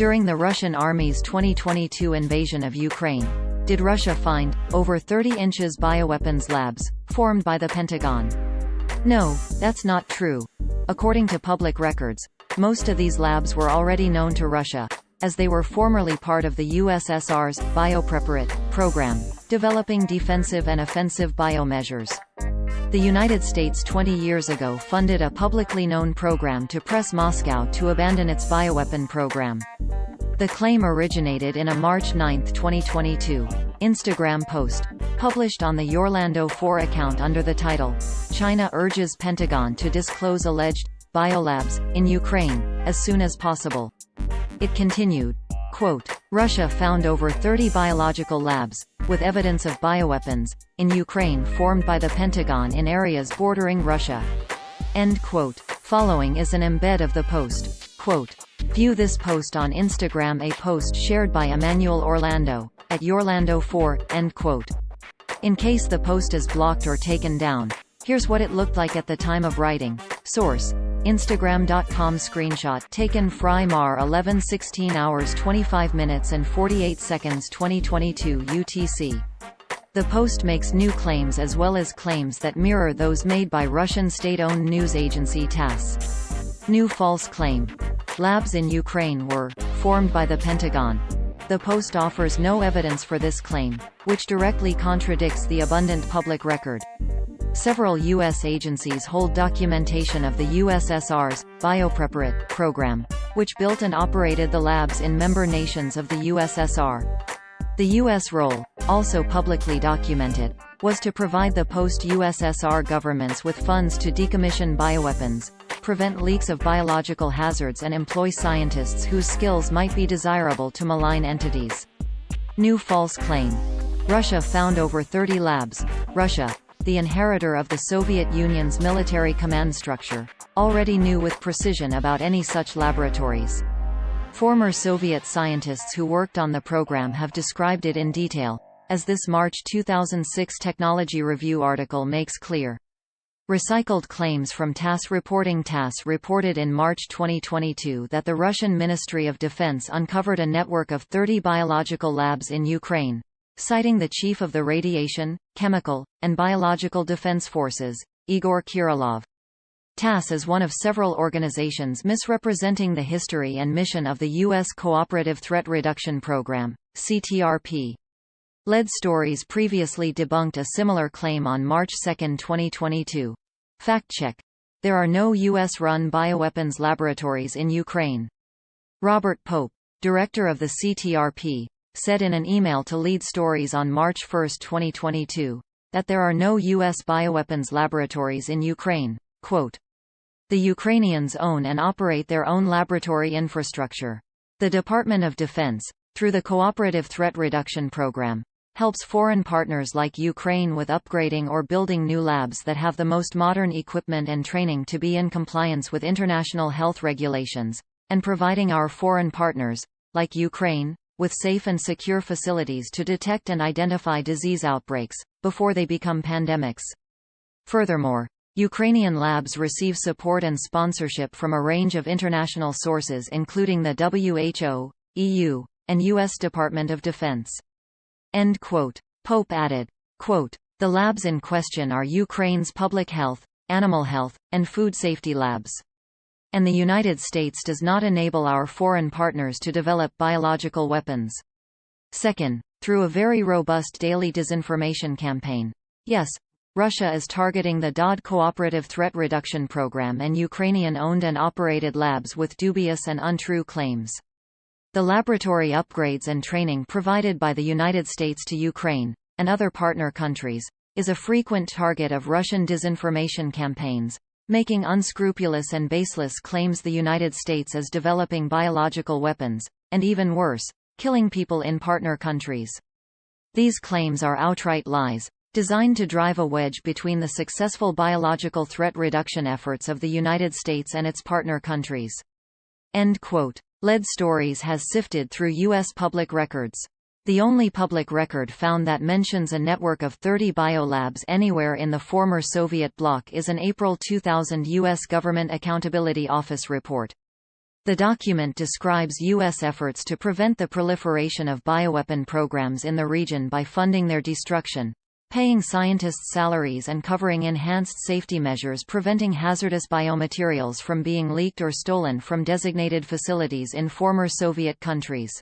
During the Russian army's 2022 invasion of Ukraine, did Russia find over 30 inches bioweapons labs formed by the Pentagon? No, that's not true. According to public records, most of these labs were already known to Russia, as they were formerly part of the USSR's Biopreparat program, developing defensive and offensive biomeasures. The United States 20 years ago funded a publicly known program to press Moscow to abandon its bioweapon program. The claim originated in a March 9, 2022, Instagram post, published on the Orlando 4 account under the title, "China urges Pentagon to disclose alleged biolabs in Ukraine as soon as possible." It continued, quote, "Russia found over 30 biological labs, with evidence of bioweapons, in Ukraine formed by the Pentagon in areas bordering Russia." End quote. Following is an embed of the post. Quote, "View this post on Instagram." A post shared by Emmanuel Orlando, at Orlando4, end quote. In case the post is blocked or taken down, here's what it looked like at the time of writing. Source: Instagram.com. Screenshot taken Mar 11/16 hours 25 minutes and 48 seconds 2022 UTC. The post makes new claims as well as claims that mirror those made by Russian state-owned news agency TASS. New false claim. Labs in Ukraine were formed by the Pentagon. The post offers no evidence for this claim, which directly contradicts the abundant public record. Several U.S. agencies hold documentation of the USSR's Biopreparat program, which built and operated the labs in member nations of the USSR. The U.S. role, also publicly documented, was to provide the post-USSR governments with funds to decommission bioweapons, prevent leaks of biological hazards and employ scientists whose skills might be desirable to malign entities. New false claim. Russia found over 30 labs. Russia, the inheritor of the Soviet Union's military command structure, already knew with precision about any such laboratories. Former Soviet scientists who worked on the program have described it in detail, as this March 2006 Technology Review article makes clear. Recycled claims from TASS reporting. TASS reported in March 2022 that the Russian Ministry of Defense uncovered a network of 30 biological labs in Ukraine, citing the chief of the Radiation, Chemical, and Biological Defense Forces, Igor Kirilov. TASS is one of several organizations misrepresenting the history and mission of the U.S. Cooperative Threat Reduction Program, CTRP. Lead Stories previously debunked a similar claim on March 2, 2022. Fact check. There are no U.S.-run bioweapons laboratories in Ukraine. Robert Pope, director of the CTRP, said in an email to Lead Stories on March 1, 2022, that there are no U.S. bioweapons laboratories in Ukraine. Quote, "The Ukrainians own and operate their own laboratory infrastructure. The Department of Defense, through the Cooperative Threat Reduction Program, helps foreign partners like Ukraine with upgrading or building new labs that have the most modern equipment and training to be in compliance with international health regulations, and providing our foreign partners, like Ukraine, with safe and secure facilities to detect and identify disease outbreaks, before they become pandemics. Furthermore, Ukrainian labs receive support and sponsorship from a range of international sources including the WHO, EU, and U.S. Department of Defense." End quote. Pope added, quote, "The labs in question are Ukraine's public health, animal health, and food safety labs. And the United States does not enable our foreign partners to develop biological weapons." Second, through a very robust daily disinformation campaign. Yes, Russia is targeting the DoD Cooperative Threat Reduction Program and Ukrainian-owned and operated labs with dubious and untrue claims. The laboratory upgrades and training provided by the United States to Ukraine, and other partner countries, is a frequent target of Russian disinformation campaigns, making unscrupulous and baseless claims the United States is developing biological weapons, and even worse, killing people in partner countries. These claims are outright lies, designed to drive a wedge between the successful biological threat reduction efforts of the United States and its partner countries. End quote. Lead Stories has sifted through U.S. public records. The only public record found that mentions a network of 30 biolabs anywhere in the former Soviet bloc is an April 2000 U.S. Government Accountability Office report. The document describes U.S. efforts to prevent the proliferation of bioweapon programs in the region by funding their destruction, paying scientists salaries and covering enhanced safety measures preventing hazardous biomaterials from being leaked or stolen from designated facilities in former Soviet countries.